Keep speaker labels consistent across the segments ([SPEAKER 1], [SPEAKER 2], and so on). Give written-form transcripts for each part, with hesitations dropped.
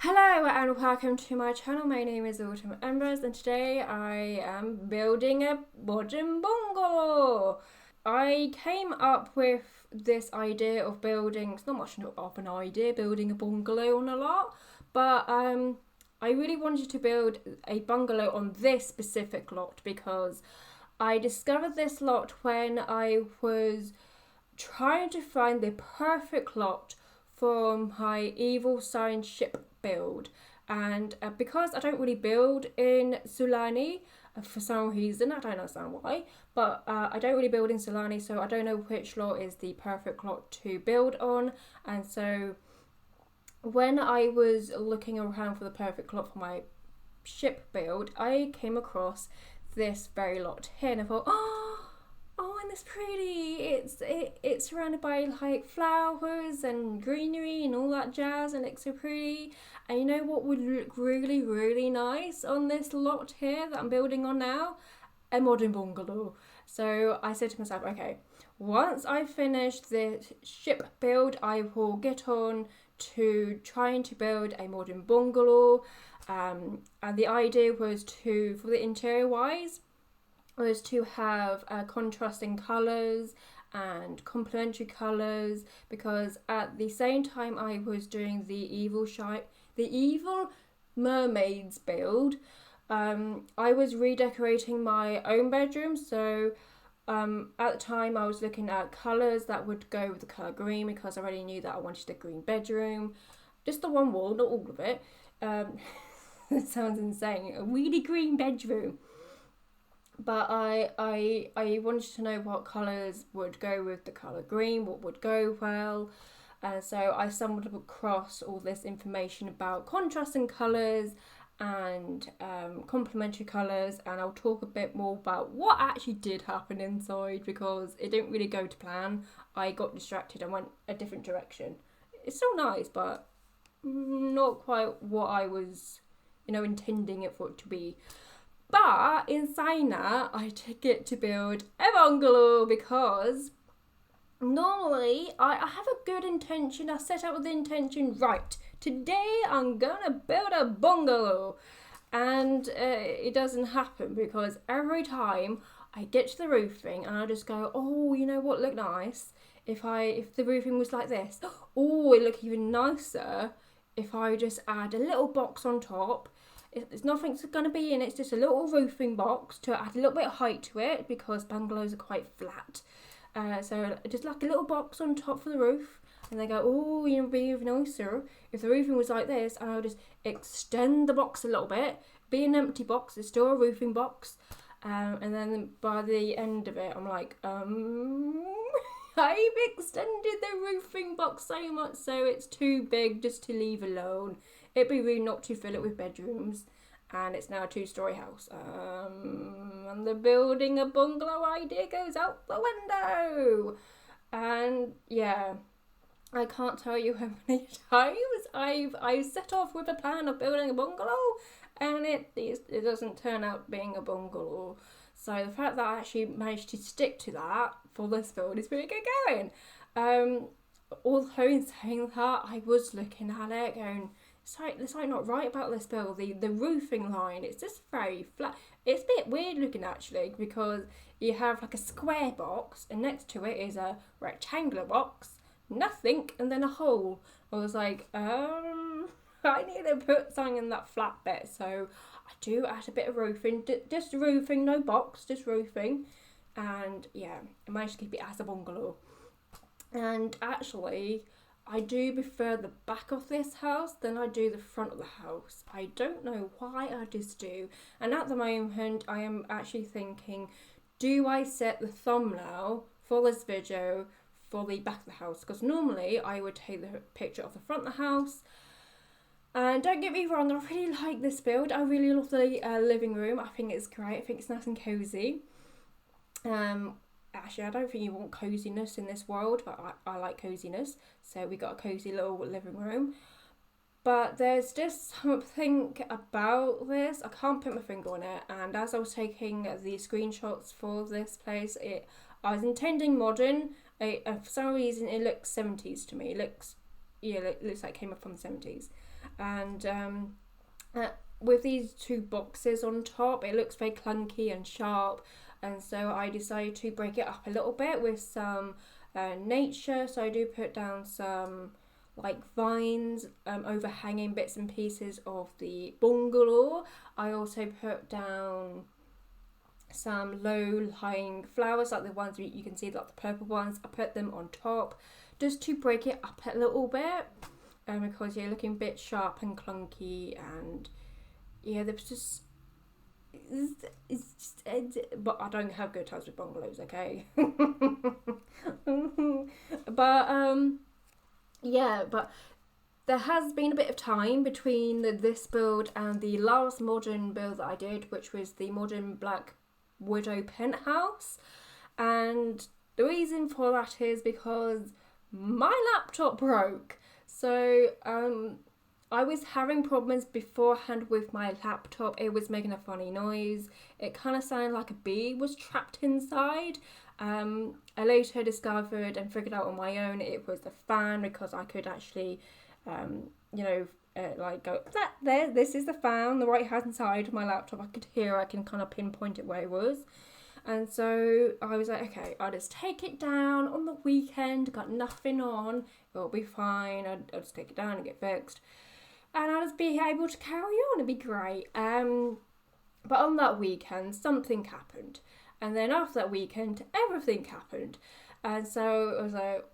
[SPEAKER 1] Hello and welcome to my channel. My name is Autumn Embers and today I am building a modern bungalow. I came up with this idea of building, it's not much of an idea, building a bungalow on a lot, but I really wanted to build a bungalow on this specific lot because I discovered this lot when I was trying to find the perfect lot for my Evil Sign ship build. And because I don't really build in Sulani, for some reason, I don't understand why, but I don't really build in Sulani, so I don't know which lot is the perfect lot to build on. And so when I was looking around for the perfect lot for my ship build, I came across this very lot here and I thought, oh, and it's pretty. It's surrounded by like flowers and greenery and all that jazz, and it's so pretty. And you know what would look really, really nice on this lot here that I'm building on now? A modern bungalow. So I said to myself, okay, once I finish the ship build, I will get on to trying to build a modern bungalow. And the idea was to, for the interior wise, was to have contrasting colours and complementary colours, because at the same time I was doing the evil mermaids build, I was redecorating my own bedroom. So at the time I was looking at colours that would go with the colour green, because I already knew that I wanted a green bedroom, just the one wall, not all of it. It sounds insane, a really green bedroom. But I wanted to know what colours would go with the colour green, what would go well. And so I stumbled across all this information about contrasting colours and complementary colours, and I'll talk a bit more about what actually did happen inside, because it didn't really go to plan. I got distracted and went a different direction. It's still nice, but not quite what I was, intending it for it to be. But in saying that, I get to build a bungalow because normally I have a good intention. I set out with the intention, right, today I'm gonna build a bungalow. And it doesn't happen, because every time I get to the roofing and I just go, oh, you know what, look nice. If the roofing was like this, oh, it look even nicer if I just add a little box on top. It's nothing's going to be in it, it's just a little roofing box to add a little bit of height to it, because bungalows are quite flat. So just like a little box on top for the roof, and they go, oh, it'd be even nicer if the roofing was like this, and I'll just extend the box a little bit, be an empty box, it's still a roofing box, and then by the end of it, I'm like, I've extended the roofing box so much so it's too big just to leave alone. It'd be rude not to fill it with bedrooms, and it's now a 2-story house. And the building a bungalow idea goes out the window. And yeah, I can't tell you how many times I've set off with a plan of building a bungalow, and it doesn't turn out being a bungalow. So the fact that I actually managed to stick to that for this build is pretty good going. Although in saying that, I was looking at it going, it's like not right about this build. The roofing line, it's just very flat. It's a bit weird looking actually, because you have like a square box and next to it is a rectangular box, nothing, and then a hole. I was like, I need to put something in that flat bit. So I do add a bit of roofing, just roofing, no box, just roofing. And yeah, I managed to keep it as a bungalow. And actually, I do prefer the back of this house than I do the front of the house. I don't know why, I just do. And at the moment, I am actually thinking, do I set the thumbnail for this video for the back of the house? Because normally I would take the picture of the front of the house. And don't get me wrong, I really like this build. I really love the living room. I think it's great. I think it's nice and cosy. Actually, I don't think you want coziness in this world, but I like coziness. So we got a cozy little living room. But there's just something about this. I can't put my finger on it. And as I was taking the screenshots for this place, I was intending modern. For some reason, it looks 70s to me. It looks yeah, it looks like it came up from the 70s. And with these two boxes on top, it looks very clunky and sharp, and so I decided to break it up a little bit with some nature. So I do put down some like vines overhanging bits and pieces of the bungalow. I also put down some low-lying flowers, like the ones you can see, like the purple ones. I put them on top just to break it up a little bit, because you're looking a bit sharp and clunky, and yeah, there's just but I don't have good times with bungalows, okay? But yeah, but there has been a bit of time between this build and the last modern build that I did, which was the modern Black Widow penthouse. And the reason for that is because my laptop broke. So I was having problems beforehand with my laptop. It was making a funny noise. It kind of sounded like a bee was trapped inside. I later discovered and figured out on my own it was the fan, because I could actually, like go, that there, this is the fan, the right hand side of my laptop. I could hear, I can kind of pinpoint it where it was. And so I was like, okay, I'll just take it down on the weekend, got nothing on, it'll be fine, I'll just take it down and get fixed. And I'll just be able to carry on, it'd be great. But on that weekend, something happened. And then after that weekend, everything happened. And so I was like,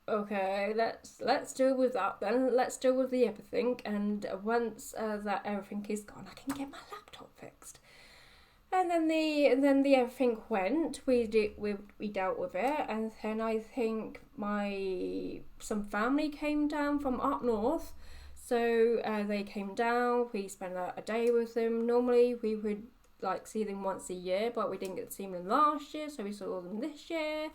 [SPEAKER 1] okay, let's deal with that then. Let's deal with the everything. And once that everything is gone, I can get my laptop fixed. And then the everything went. We dealt with it, and then I think some family came down from up north. So they came down. We spent a day with them. Normally we would like see them once a year, but we didn't get to see them last year, so we saw them this year.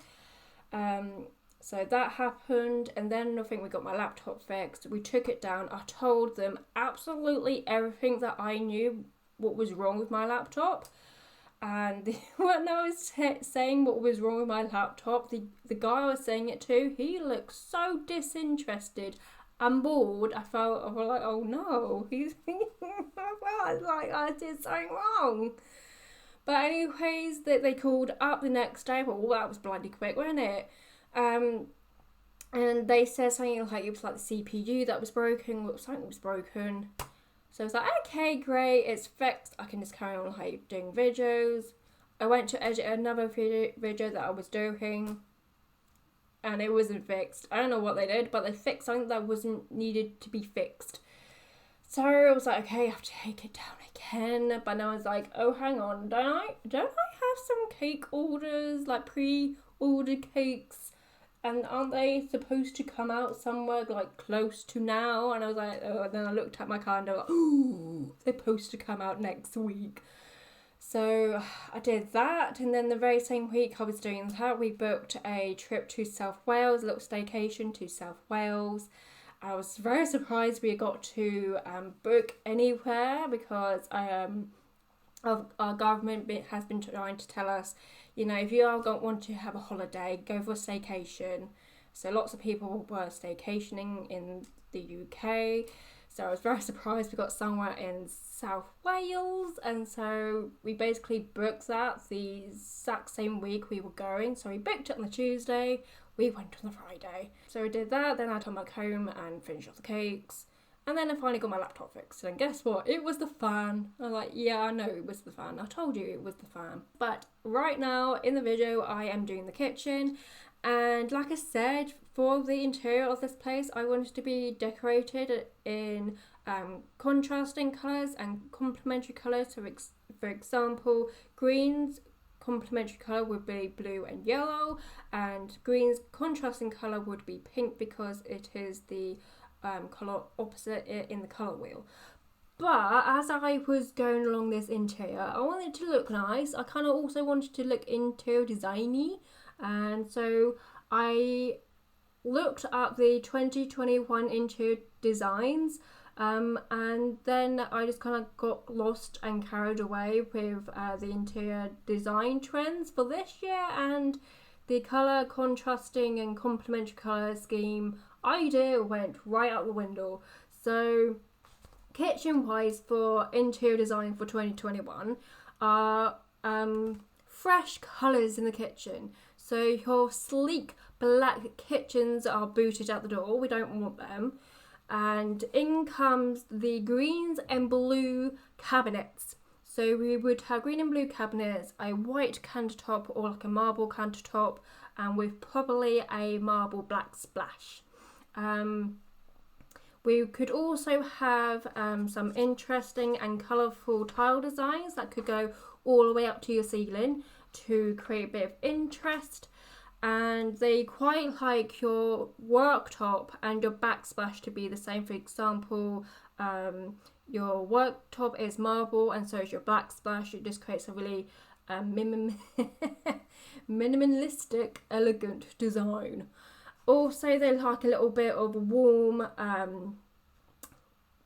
[SPEAKER 1] So that happened, and then I think we got my laptop fixed. We took it down. I told them absolutely everything that I knew what was wrong with my laptop. And when I was saying what was wrong with my laptop, the guy I was saying it to, he looked so disinterested and bored. I felt like, oh no, I felt like I did something wrong. But anyways, they called up the next day. Well, that was bloody quick, wasn't it? And they said something like it was like the CPU that was broken, or something was broken. So I was like, okay, great, it's fixed. I can just carry on like doing videos. I went to edit another video that I was doing, and it wasn't fixed. I don't know what they did, but they fixed something that wasn't needed to be fixed. So I was like, okay, I have to take it down again. But now I was like, oh, hang on, don't I have some cake orders, like pre-ordered cakes? And aren't they supposed to come out somewhere like close to now? And I was like, oh, and then I looked at my calendar, like, ooh, they're supposed to come out next week. So I did that, and then the very same week I was doing that, we booked a trip to South Wales, a little staycation to South Wales. I was very surprised we got to book anywhere, because our government has been trying to tell us, if you are going to want to have a holiday, go for a staycation. So lots of people were staycationing in the UK. So I was very surprised we got somewhere in South Wales. And so we basically booked that the exact same week we were going. So we booked it on the Tuesday, we went on the Friday. So we did that, then I had to come back home and finish off the cakes. And then I finally got my laptop fixed. And guess what? It was the fan. I'm like, yeah, I know it was the fan. I told you it was the fan. But right now in the video, I am doing the kitchen. And like I said, for the interior of this place, I wanted to be decorated in contrasting colours and complementary colours. So for example, green's complementary colour would be blue and yellow. And green's contrasting colour would be pink, because it is the colour opposite it in the colour wheel. But as I was going along this interior, I wanted to look nice. I kind of also wanted to look interior designy, and so I looked at the 2021 interior designs, and then I just kind of got lost and carried away with the interior design trends for this year, and the colour contrasting and complementary colour scheme idea went right out the window. So kitchen wise for interior design for 2021 are fresh colours in the kitchen. So your sleek black kitchens are booted out the door. We don't want them. And in comes the greens and blue cabinets. So we would have green and blue cabinets, a white countertop or like a marble countertop, and with probably a marble black splash. We could also have some interesting and colourful tile designs that could go all the way up to your ceiling to create a bit of interest. And they quite like your worktop and your backsplash to be the same. For example, your worktop is marble and so is your backsplash. It just creates a really minimalistic, elegant design. Also, they like a little bit of warm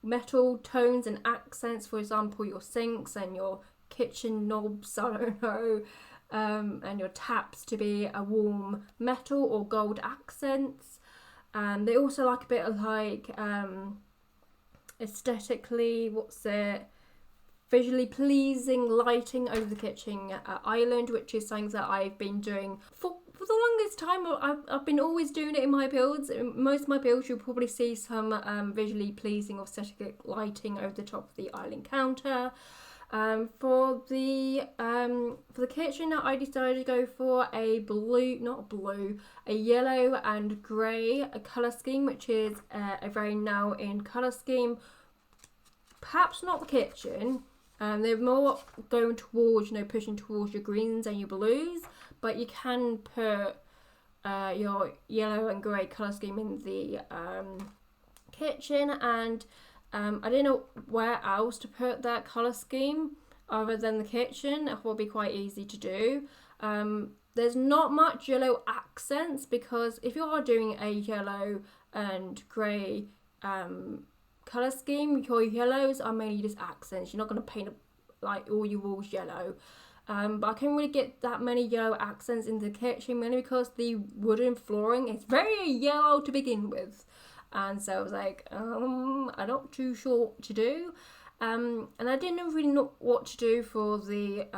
[SPEAKER 1] metal tones and accents. For example, your sinks and your kitchen knobs, I don't know, and your taps to be a warm metal or gold accents. And they also like a bit of like aesthetically, visually pleasing lighting over the kitchen island, which is something that I've been doing for the longest time. I've been always doing it in my builds. In most of my builds, you'll probably see some visually pleasing or aesthetic lighting over the top of the island counter. For the kitchen, I decided to go for a yellow and grey colour scheme, which is a very now in colour scheme. Perhaps not the kitchen. They're more going towards, pushing towards your greens and your blues, but you can put your yellow and grey colour scheme in the kitchen. And I didn't know where else to put that colour scheme other than the kitchen. It will be quite easy to do. There's not much yellow accents, because if you are doing a yellow and grey colour scheme, your yellows are mainly just accents. You're not going to paint like all your walls yellow. But I couldn't really get that many yellow accents in the kitchen, mainly because the wooden flooring is very yellow to begin with. And so I was like, I'm not too sure what to do. And I didn't really know what to do for the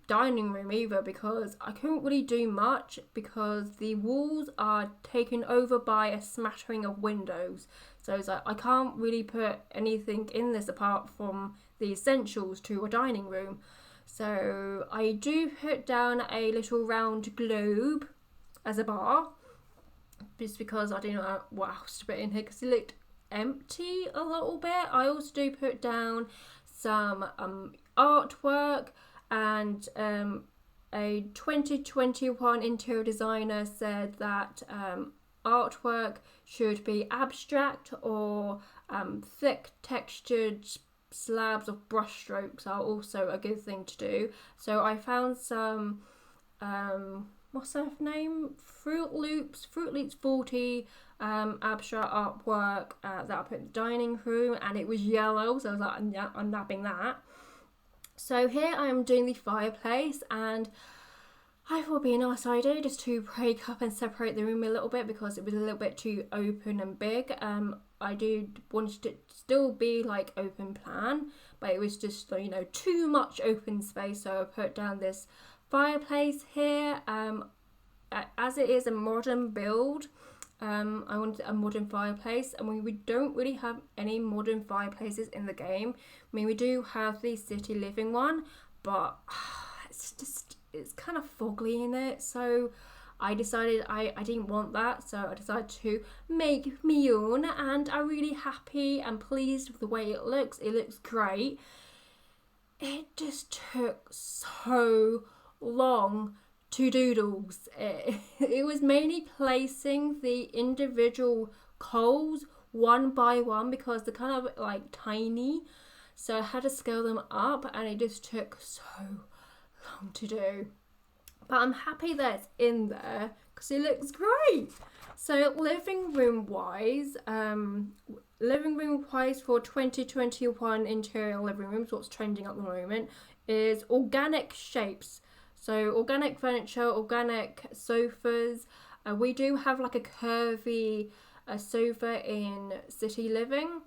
[SPEAKER 1] dining room either, because I couldn't really do much because the walls are taken over by a smattering of windows. So I was like, I can't really put anything in this apart from the essentials to a dining room. So I do put down a little round globe as a bar, just because I didn't know what else to put in here because it looked empty a little bit. I also do put down some artwork, and a 2021 interior designer said that artwork should be abstract or thick textured slabs of brush strokes are also a good thing to do. So I found some what's that name? Fruit Loops 40 abstract artwork that I put in the dining room, and it was yellow, so I was like, I'm nabbing that. So here I am doing the fireplace, and I thought it'd be a nice idea just to break up and separate the room a little bit because it was a little bit too open and big. I do want it to still be like open plan, but it was just too much open space, so I put down this fireplace here. As it is a modern build, I wanted a modern fireplace, and we don't really have any modern fireplaces in the game. I mean, we do have the city living one, but it's kind of foggy in it, so I decided I didn't want that, so I decided to make my own, and I'm really happy and pleased with the way it looks. It looks great. It just took so long to doodles. It was mainly placing the individual coals one by one because they're kind of like tiny, so I had to scale them up, and it just took so long to do. But I'm happy that it's in there because it looks great. So living room wise for 2021 interior living rooms, what's trending at the moment is organic shapes. So organic furniture, organic sofas. We do have like a curvy a sofa in City Living.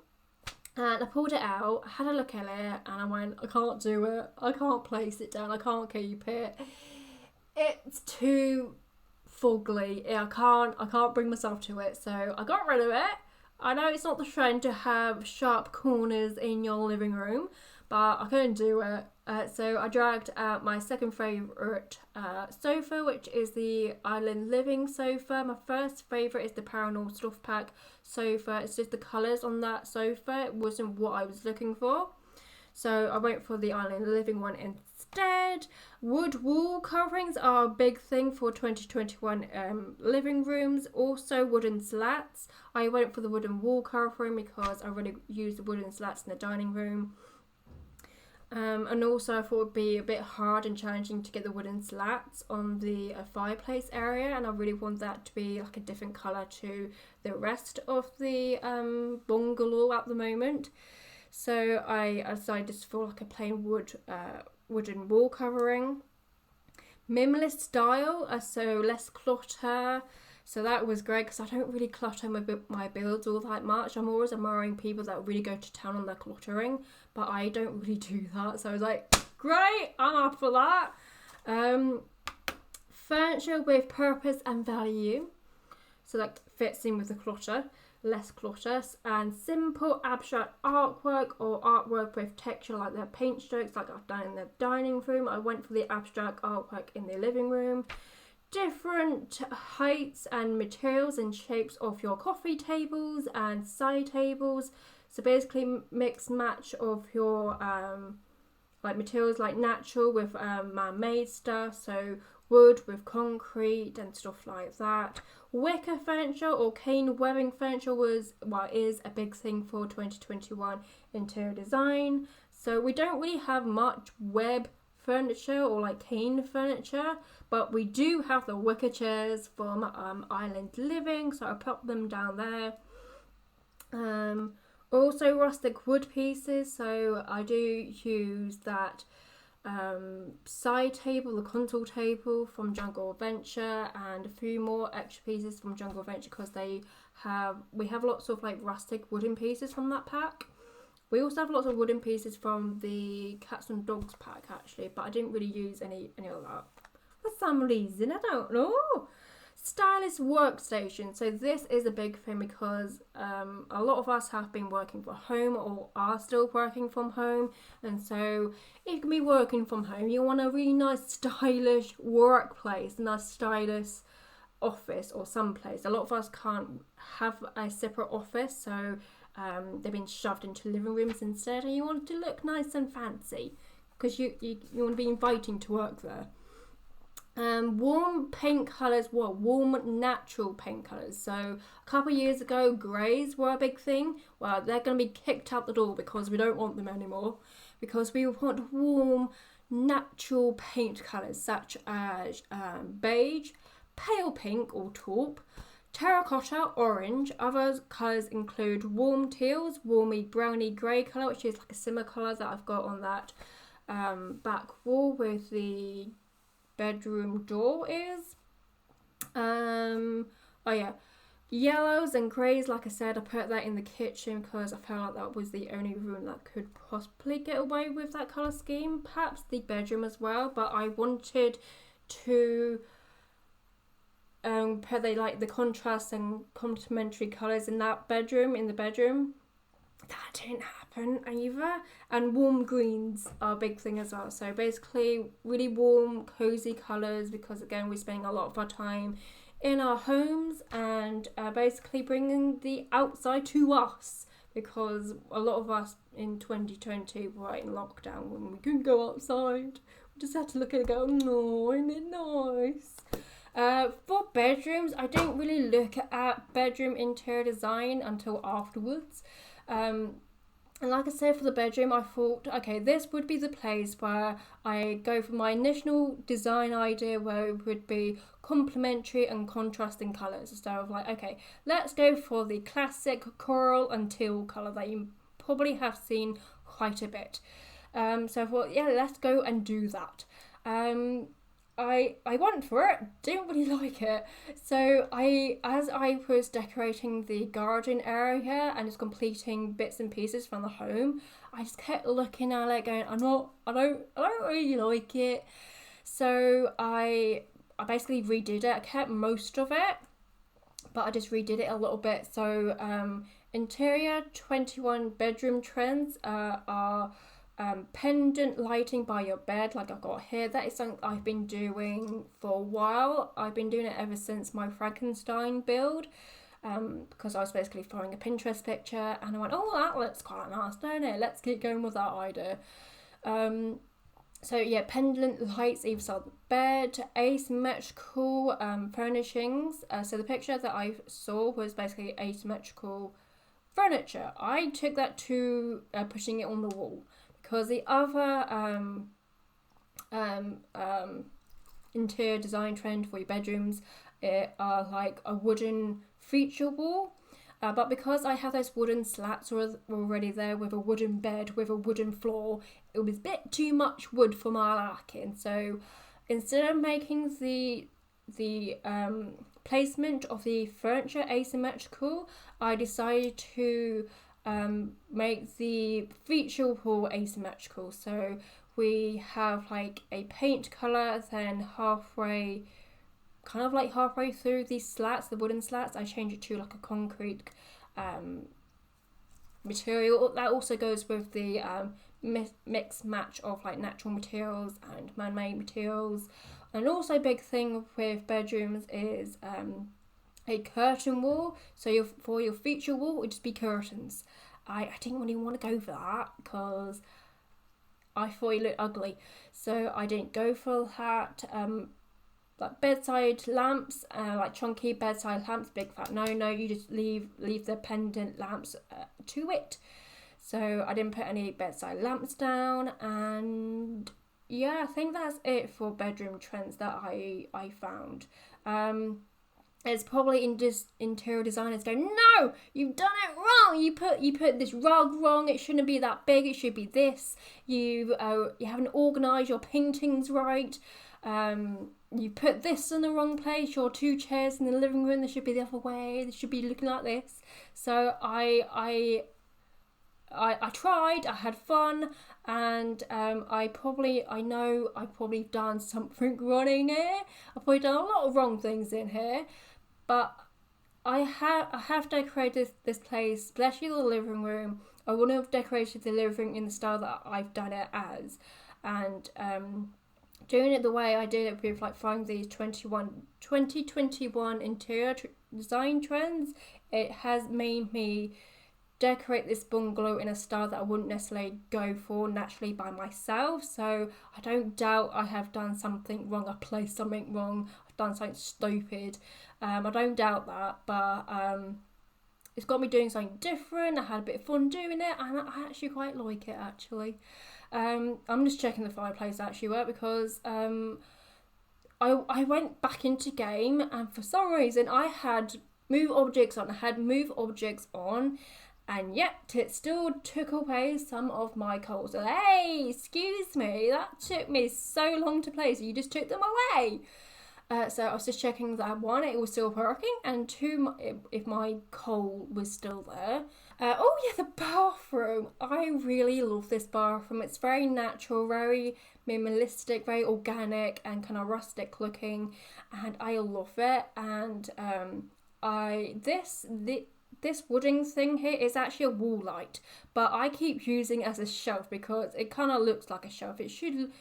[SPEAKER 1] And I pulled it out, I had a look at it, and I went, I can't do it. I can't place it down. I can't keep it. It's too fugly. I can't bring myself to it. So I got rid of it. I know it's not the trend to have sharp corners in your living room, but I couldn't do it. So I dragged out my second favourite sofa, which is the Island Living sofa. My first favourite is the Paranormal Stuff Pack sofa. It's just the colours on that sofa. It wasn't what I was looking for. So I went for the Island Living one instead. Wood wall coverings are a big thing for 2021 living rooms. Also wooden slats. I went for the wooden wall covering because I really use the wooden slats in the dining room. And also I thought it would be a bit hard and challenging to get the wooden slats on the fireplace area, and I really want that to be like a different colour to the rest of the bungalow at the moment. So I decided just for like a plain wooden wall covering. Minimalist style, so less clutter. So that was great because I don't really clutter my builds all that much. I'm always admiring people that really go to town on their cluttering, but I don't really do that. So I was like, great, I'm up for that. Furniture with purpose and value. So that fits in with the clutter, less clutter. And simple abstract artwork or artwork with texture like the paint strokes like I've done in the dining room. I went for the abstract artwork in the living room. Different heights and materials and shapes of your coffee tables and side tables. So basically mix match of your like materials like natural with man-made stuff. So wood with concrete and stuff like that. Wicker furniture or cane webbing furniture is a big thing for 2021 interior design. So we don't really have much web furniture or like cane furniture, but we do have the wicker chairs from Island Living, so I put them down there. Also rustic wood pieces, so I do use that side table, the console table from Jungle Adventure, and a few more extra pieces from Jungle Adventure because we have lots of like rustic wooden pieces from that pack. We also have lots of wooden pieces from the Cats and Dogs pack actually, but I didn't really use any of that for some reason, I don't know. Stylist workstation. So this is a big thing because a lot of us have been working from home or are still working from home, and so if you can be working from home, you want a really nice stylish workplace, a nice stylish office or someplace. A lot of us can't have a separate office, so they've been shoved into living rooms instead, and you want to look nice and fancy because you want to be inviting to work there. Warm paint colours, warm natural paint colours. So a couple of years ago, greys were a big thing. Well, they're going to be kicked out the door because we don't want them anymore, because we want warm natural paint colours such as beige, pale pink or taupe, terracotta, orange. Other colours include warm teals, warmy browny grey colour, which is like a similar colour that I've got on that back wall with the bedroom door is. Yellows and greys, like I said, I put that in the kitchen because I felt like that was the only room that could possibly get away with that colour scheme. Perhaps the bedroom as well, but I wanted to put the contrast and complementary colours in the bedroom. That didn't happen either. And warm greens are a big thing as well. So basically really warm, cozy colours, because again, we're spending a lot of our time in our homes, and basically bringing the outside to us, because a lot of us in 2020 were in lockdown when we couldn't go outside. We just had to look at it and go, oh, isn't it nice? For bedrooms, I didn't really look at bedroom interior design until afterwards. And like I said, for the bedroom, I thought, okay, this would be the place where I go for my initial design idea, where it would be complementary and contrasting colours. So I was like, okay, let's go for the classic coral and teal colour that you probably have seen quite a bit. So I thought, yeah, let's go and do that. I went for it, didn't really like it. So as I was decorating the garden area and just completing bits and pieces from the home, I just kept looking at it going, I don't really like it. So I basically redid it. I kept most of it, but I just redid it a little bit. So interior 21 bedroom trends are pendant lighting by your bed, like I've got here. That is something I've been doing for a while. I've been doing it ever since my Frankenstein build, because I was basically following a Pinterest picture and I went, oh, that looks quite nice, don't it? Let's keep going with that idea. So yeah, pendant lights either side of the bed, asymmetrical furnishings. So the picture that I saw was basically asymmetrical furniture. I took that to pushing it on the wall, because the other interior design trend for your bedrooms are like a wooden feature wall. But because I have those wooden slats already there with a wooden bed, with a wooden floor, it was a bit too much wood for my liking. So instead of making the placement of the furniture asymmetrical, I decided to make the feature wall asymmetrical. So we have like a paint colour, then halfway through these slats, the wooden slats, I change it to like a concrete material. That also goes with the mix match of like natural materials and man-made materials. And also a big thing with bedrooms is a curtain wall. So for your feature wall, it would just be curtains. I didn't really want to go for that because I thought it looked ugly, so I didn't go for that. Like bedside lamps, like chunky bedside lamps, big fat no. You just leave the pendant lamps to it. So I didn't put any bedside lamps down, and yeah, I think that's it for bedroom trends that I found. It's probably in just interior designers go, no, you've done it wrong. You put this rug wrong. It shouldn't be that big. It should be this. You haven't organised your paintings right. You put this in the wrong place. Your two chairs in the living room, they should be the other way. They should be looking like this. So I tried. I had fun, and I probably done something wrong in here. I've probably done a lot of wrong things in here, but I have decorated this place, especially the living room. I wouldn't have decorated the living room in the style that I've done it as, and doing it the way I did it with like finding these 2021 interior design trends, it has made me decorate this bungalow in a style that I wouldn't necessarily go for naturally by myself. So I don't doubt I have done something wrong. I placed something wrong. I've done something stupid. I don't doubt that, but it's got me doing something different. I had a bit of fun doing it, and I actually quite like it actually. I'm just checking the fireplace actually worked, because I went back into game, and for some reason I had move objects on, and yet it still took away some of my coals. So, hey, excuse me, that took me so long to place. You just took them away. So I was just checking that one, it was still working, and two, if my coal was still there. Oh yeah, the bathroom. I really love this bathroom. It's very natural, very minimalistic, very organic, and kind of rustic looking, and I love it. And this wooden thing here is actually a wall light, but I keep using it as a shelf because it kind of looks like a shelf. It should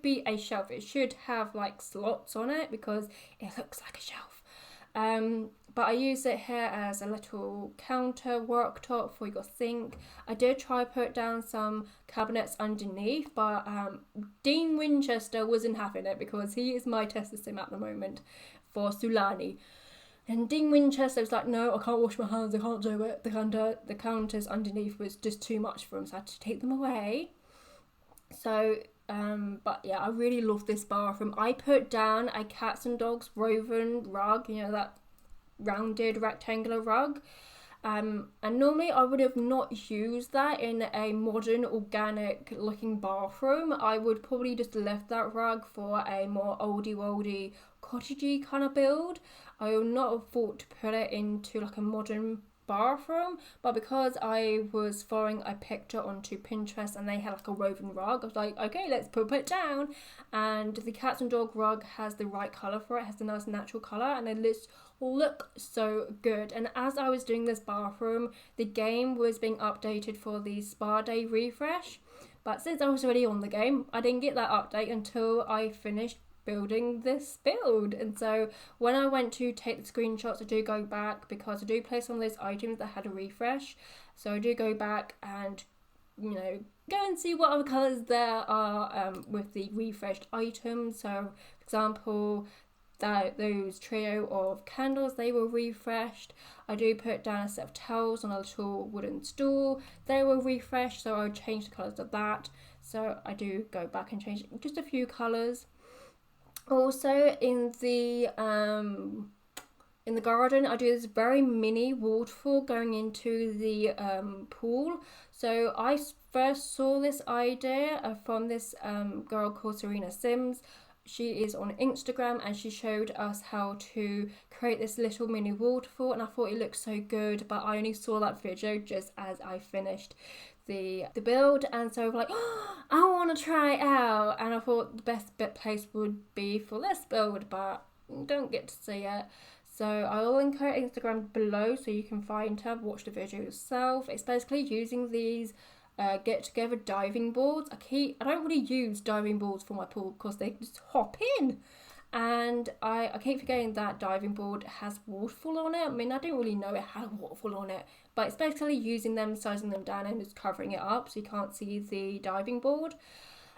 [SPEAKER 1] be a shelf. It should have like slots on it because it looks like a shelf. But I use it here as a little counter worktop for your sink. I did try put down some cabinets underneath, but Dean Winchester wasn't having it because he is my tester sim at the moment for Sulani. And Dean Winchester was like, no, I can't wash my hands, I can't do it. The counters underneath was just too much for him, so I had to take them away. So, but yeah, I really love this bathroom. I put down a cats and dogs woven rug, that rounded rectangular rug. And normally I would have not used that in a modern organic looking bathroom. I would probably just left that rug for a more oldie worldy cottagey kind of build. I would not have thought to put it into like a modern bathroom, but because I was following a picture onto Pinterest and they had like a woven rug, I was like, okay, let's put it down. And the cats and dog rug has the right colour for it, has the nice natural colour, and it look so good. And as I was doing this bathroom, the game was being updated for the spa day refresh, but since I was already on the game, I didn't get that update until I finished building this build. And so when I went to take the screenshots, I do go back because I do play some of those items that had a refresh, so I do go back and go and see what other colours there are with the refreshed items. So for example, those trio of candles, they were refreshed. I do put down a set of towels on a little wooden stool, they were refreshed, so I would change the colours of that. So I do go back and change just a few colours. Also in the garden, I do this very mini waterfall going into the pool. So I first saw this idea from this girl called Serena Sims. She is on Instagram and she showed us how to create this little mini waterfall, and I thought it looked so good, but I only saw that video just as I finished the build, and so I was like, oh, I want to try it out. And I thought the best place would be for this build, but don't get to see it. So I will link her Instagram below so you can find her, watch the video yourself. It's basically using these get together diving boards. I don't really use diving boards for my pool because they just hop in, and I keep forgetting that diving board has waterfall on it. I mean, I didn't really know it had a waterfall on it, but it's basically using them, sizing them down and just covering it up so you can't see the diving board.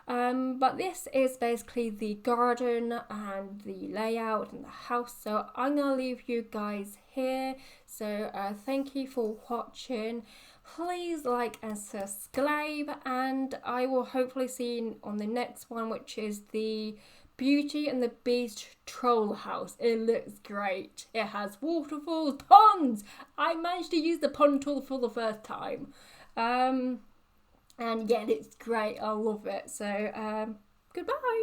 [SPEAKER 1] But this is basically the garden and the layout and the house, so I'm gonna leave you guys here. So thank you for watching. Please like and subscribe, and I will hopefully see you on the next one, which is the Beauty and the Beast troll house. It looks great. It has waterfalls, ponds. I managed to use the pond tool for the first time. And yeah, it's great. I love it. So goodbye.